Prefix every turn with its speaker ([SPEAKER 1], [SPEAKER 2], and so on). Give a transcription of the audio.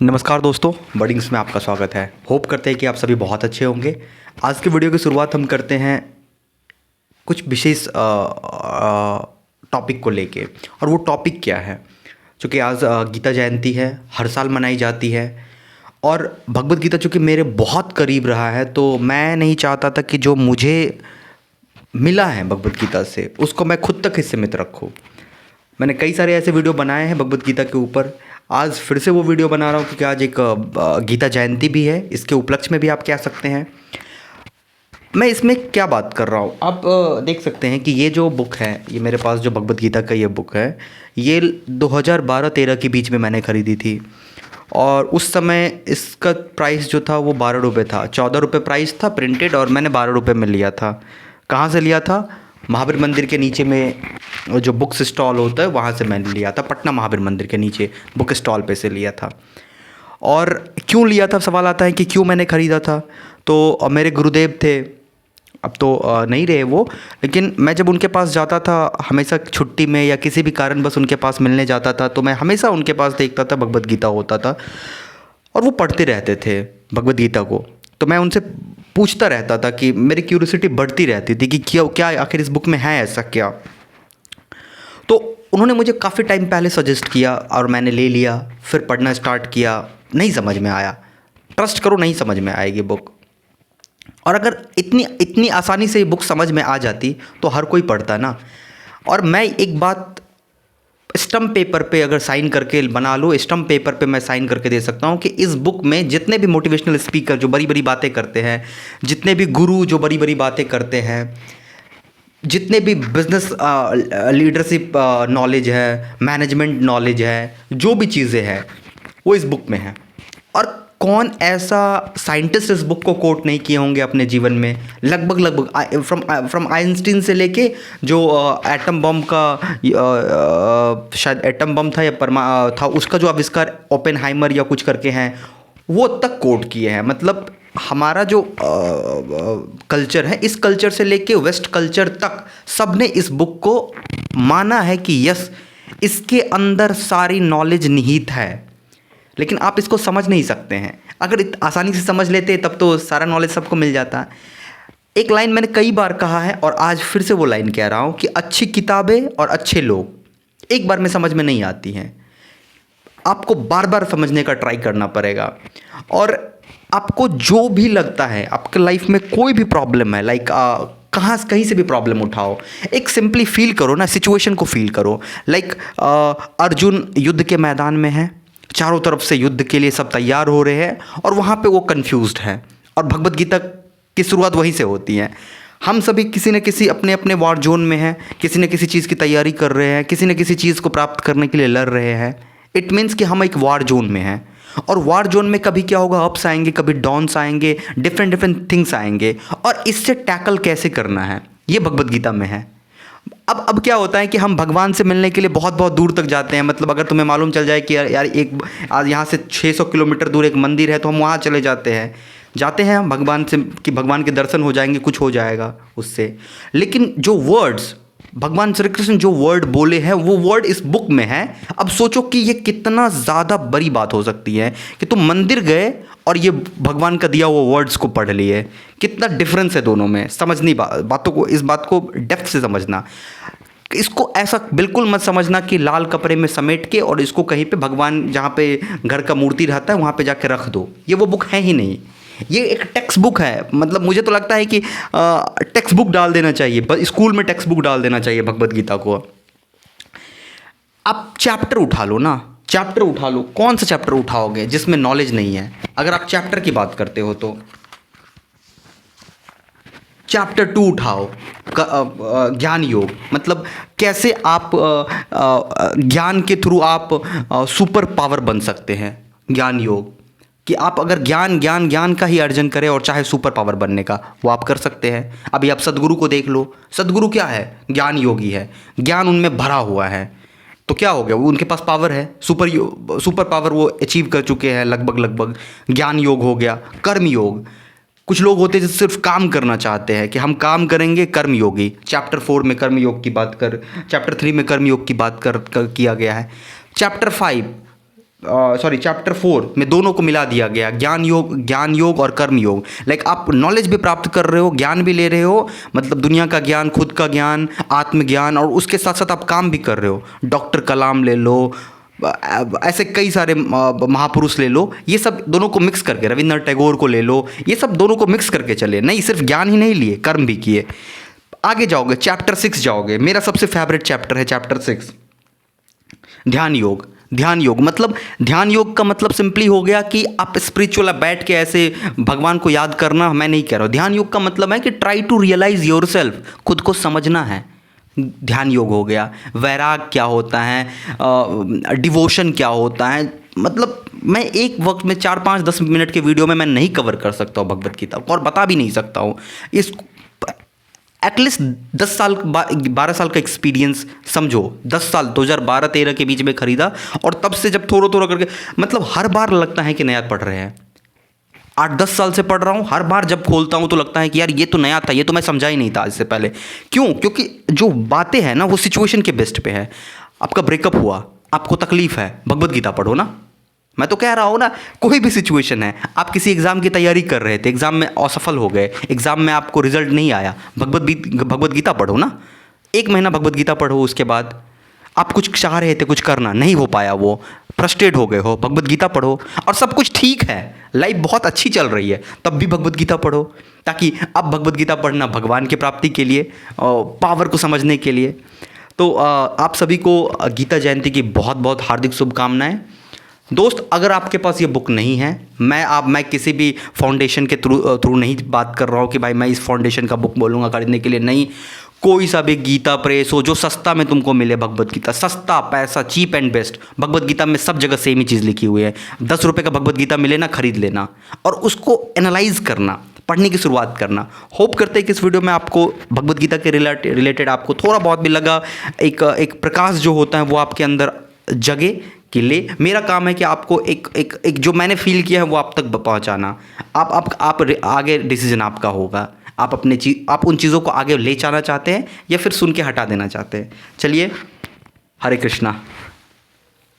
[SPEAKER 1] नमस्कार दोस्तों, बर्डिंग्स में आपका स्वागत है। होप करते हैं कि आप सभी बहुत अच्छे होंगे। आज की वीडियो की शुरुआत हम करते हैं कुछ विशेष टॉपिक को लेके। और वो टॉपिक क्या है? चूँकि आज गीता जयंती है, हर साल मनाई जाती है। और भगवद गीता चूँकि मेरे बहुत करीब रहा है, तो मैं नहीं चाहता था कि जो मुझे मिला है भगवद गीता से उसको मैं खुद तक ही सीमित रखूँ। मैंने कई सारे ऐसे वीडियो बनाए हैं भगवद गीता के ऊपर। आज फिर से वो वीडियो बना रहा हूँ क्योंकि आज एक गीता जयंती भी है। इसके उपलक्ष्य में भी आप कह सकते हैं। मैं इसमें क्या बात कर रहा हूँ, आप देख सकते हैं कि ये जो बुक है, ये मेरे पास जो भगवद गीता का ये बुक है, ये 2012-13 के बीच में मैंने ख़रीदी थी। और उस समय इसका प्राइस जो था वो 12 रुपये था। 14 रुपये प्राइस था प्रिंटेड, और मैंने 12 रुपये में लिया था। कहाँ से लिया था? महावीर मंदिर के नीचे में जो बुक्स स्टॉल होता है वहाँ से मैंने लिया था। पटना महावीर मंदिर के नीचे बुक स्टॉल पे से लिया था। और क्यों लिया था, सवाल आता है कि क्यों मैंने ख़रीदा था। तो मेरे गुरुदेव थे, अब तो नहीं रहे वो, लेकिन मैं जब उनके पास जाता था हमेशा छुट्टी में या किसी भी कारण बस उनके पास मिलने जाता था, तो मैं हमेशा उनके पास देखता था भगवद गीता होता था और वो पढ़ते रहते थे भगवद गीता को। तो मैं उनसे पूछता रहता था कि मेरी क्यूरियोसिटी बढ़ती रहती थी कि क्या आखिर इस बुक में है ऐसा क्या। तो उन्होंने मुझे काफ़ी टाइम पहले सजेस्ट किया और मैंने ले लिया, फिर पढ़ना स्टार्ट किया। नहीं समझ में आया, ट्रस्ट करो नहीं समझ में आएगी बुक। और अगर इतनी इतनी आसानी से ये बुक समझ में आ जाती तो हर कोई पढ़ता ना। और मैं एक बात स्टम्प पेपर पे अगर साइन करके बना लो, स्टम्प पेपर पे मैं साइन करके दे सकता हूँ कि इस बुक में जितने भी मोटिवेशनल स्पीकर जो बड़ी बड़ी बातें करते हैं, जितने भी गुरु जो बड़ी बड़ी बातें करते हैं, जितने भी बिजनेस लीडरशिप नॉलेज है, मैनेजमेंट नॉलेज है, जो भी चीज़ें हैं वो इस बुक में है। और कौन ऐसा साइंटिस्ट इस बुक को कोट नहीं किए होंगे अपने जीवन में? लगभग फ्रॉम आइंस्टीन से लेके जो एटम बम का शायद एटम बम था या था उसका जो आविष्कार ओपेनहाइमर या कुछ करके हैं, वो तक कोट किए हैं। मतलब हमारा जो कल्चर है, इस कल्चर से लेके वेस्ट कल्चर तक सब ने इस बुक को माना है कि यस, इसके अंदर सारी नॉलेज निहित है। लेकिन आप इसको समझ नहीं सकते हैं। अगर आसानी से समझ लेते तब तो सारा नॉलेज सबको मिल जाता। एक लाइन मैंने कई बार कहा है और आज फिर से वो लाइन कह रहा हूँ कि अच्छी किताबें और अच्छे लोग एक बार में समझ में नहीं आती हैं। आपको बार बार समझने का ट्राई करना पड़ेगा। और आपको जो भी लगता है, आपके लाइफ में कोई भी प्रॉब्लम है, लाइक कहीं से भी प्रॉब्लम उठाओ, एक सिंपली फील करो ना, सिचुएशन को फील करो। लाइक अर्जुन युद्ध के मैदान में है, चारों तरफ से युद्ध के लिए सब तैयार हो रहे हैं और वहाँ पे वो कंफ्यूज्ड है। और भगवद गीता की शुरुआत वहीं से होती है। हम सभी किसी न किसी अपने अपने वॉर जोन में हैं, किसी न किसी चीज़ की तैयारी कर रहे हैं, किसी न किसी चीज़ को प्राप्त करने के लिए लड़ रहे हैं। इट मीन्स कि हम एक वॉर जोन में हैं। और वॉर जोन में कभी क्या होगा, अप्स आएंगे, कभी डाउन्स आएंगे, डिफरेंट थिंग्स आएंगे। और इससे टैकल कैसे करना है ये भगवद गीता में है। अब क्या होता है कि हम भगवान से मिलने के लिए बहुत बहुत दूर तक जाते हैं। मतलब अगर तुम्हें मालूम चल जाए कि यार एक आज यहाँ से 600 किलोमीटर दूर एक मंदिर है, तो हम वहाँ चले जाते हैं हम भगवान से, कि भगवान के दर्शन हो जाएंगे, कुछ हो जाएगा उससे। लेकिन जो वर्ड्स भगवान श्री कृष्ण जो वर्ड बोले हैं वो वर्ड इस बुक में है। अब सोचो कि ये कितना ज़्यादा बड़ी बात हो सकती है कि तुम मंदिर गए और ये भगवान का दिया हुआ वर्ड्स को पढ़ लिए। कितना डिफरेंस है दोनों में। समझनी बातों को, इस बात को डेप्थ से समझना। इसको ऐसा बिल्कुल मत समझना कि लाल कपड़े में समेट के और इसको कहीं पे भगवान जहाँ पे घर का मूर्ति रहता है वहाँ पे जाके रख दो। ये वो बुक है ही नहीं। ये एक टेक्स्ट बुक है। मतलब मुझे तो लगता है कि टेक्स्ट बुक डाल देना चाहिए, स्कूल में टेक्स्ट बुक डाल देना चाहिए भगवद गीता को। आप चैप्टर उठा लो ना, चैप्टर उठा लो। कौन सा चैप्टर उठाओगे जिसमें नॉलेज नहीं है? अगर आप चैप्टर की बात करते हो तो चैप्टर 2 उठाओ, ज्ञान योग। मतलब कैसे आप ज्ञान के थ्रू आप सुपर पावर बन सकते हैं। ज्ञान योग कि आप अगर ज्ञान का ही अर्जन करें और चाहे सुपर पावर बनने का, वो आप कर सकते हैं। अभी आप सदगुरु को देख लो। सदगुरु क्या है? ज्ञान योगी है। ज्ञान उनमें भरा हुआ है, तो क्या हो गया, वो उनके पास पावर है, सुपर पावर वो अचीव कर चुके हैं लगभग। ज्ञान योग हो गया। कर्म योग, कुछ लोग होते हैं जो सिर्फ काम करना चाहते हैं कि हम काम करेंगे, कर्म योगी। चैप्टर 4 में कर्म योग की बात चैप्टर 3 में कर्म योग की बात किया गया है। चैप्टर 5 सॉरी चैप्टर 4 में दोनों को मिला दिया गया, ज्ञान योग और कर्म योग। लाइक आप नॉलेज भी प्राप्त कर रहे हो, ज्ञान भी ले रहे हो, मतलब दुनिया का ज्ञान, खुद का ज्ञान, आत्मज्ञान, और उसके साथ साथ आप काम भी कर रहे हो। डॉक्टर कलाम ले लो, ऐसे कई सारे महापुरुष ले लो, ये सब दोनों को मिक्स करके, रविंद्रनाथ टैगोर को ले लो, ये सब दोनों को मिक्स करके चले, नहीं सिर्फ ज्ञान ही नहीं लिए, कर्म भी किए। आगे जाओगे चैप्टर 6 जाओगे, मेरा सबसे फेवरेट चैप्टर है चैप्टर 6, ध्यान योग। ध्यान योग मतलब, ध्यान योग का मतलब सिंपली हो गया कि आप स्पिरिचुअल बैठ के ऐसे भगवान को याद करना, मैं नहीं कह रहा हूँ। ध्यान योग का मतलब है कि ट्राई टू रियलाइज योरसेल्फ, खुद को समझना है, ध्यान योग हो गया। वैराग क्या होता है, डिवोशन क्या होता है, मतलब मैं एक वक्त में 4-5-10 मिनट के वीडियो में मैं नहीं कवर कर सकता हूँ भगवत गीता को, और बता भी नहीं सकता हूँ। इस एटलीस्ट 10 साल 12 साल का एक्सपीरियंस समझो, 10 साल 2012-13 के बीच में खरीदा, और तब से जब थोड़ा थोड़ा करके, मतलब हर बार लगता है कि नया पढ़ रहे हैं। 8-10 साल से पढ़ रहा हूँ, हर बार जब खोलता हूँ तो लगता है कि यार ये तो नया था, ये तो मैं समझा ही नहीं था इससे पहले। क्यों? क्योंकि जो बातें हैं ना वो सिचुएशन के बेस्ट पे है। आपका ब्रेकअप हुआ, आपको तकलीफ है, भगवत गीता पढ़ो ना। मैं तो कह रहा हूँ ना, कोई भी सिचुएशन है, आप किसी एग्ज़ाम की तैयारी कर रहे थे, एग्ज़ाम में असफल हो गए, एग्ज़ाम में आपको रिजल्ट नहीं आया, भगवत गीता पढ़ो ना। 1 महीना भगवत गीता पढ़ो, उसके बाद आप कुछ चाह रहे थे कुछ करना, नहीं हो पाया, वो फ्रस्ट्रेट हो गए हो, भगवत गीता पढ़ो, और सब कुछ ठीक है, लाइफ बहुत अच्छी चल रही है, तब भी भगवत गीता पढ़ो, ताकि अब भगवत गीता पढ़ना भगवान की प्राप्ति के लिए, पावर को समझने के लिए। तो आप सभी को गीता जयंती की बहुत बहुत हार्दिक शुभकामनाएं। दोस्त, अगर आपके पास ये बुक नहीं है, मैं किसी भी फाउंडेशन के थ्रू नहीं बात कर रहा हूँ कि भाई मैं इस फाउंडेशन का बुक बोलूँगा खरीदने के लिए, नहीं। कोई सा भी गीता प्रेस हो जो सस्ता में तुमको मिले, भगवत गीता सस्ता, पैसा cheap and best. Bhagavad Gita में सब जगह सेम ही चीज़ लिखी हुई है। 10 रुपये का भगवत गीता मिले ना, खरीद लेना, और उसको एनालाइज करना, पढ़ने की शुरुआत करना। होप करते हैं कि इस वीडियो में आपको भगवत गीता के रिलेटेड आपको थोड़ा बहुत भी लगा, एक प्रकाश जो होता है वो आपके अंदर जगे कि ले। मेरा काम है कि आपको एक जो मैंने फील किया है वो आप तक पहुंचाना। आप आगे डिसीजन आपका होगा, आप उन चीज़ों को आगे ले जाना चाहते हैं या फिर सुन के हटा देना चाहते हैं। चलिए, हरे कृष्णा।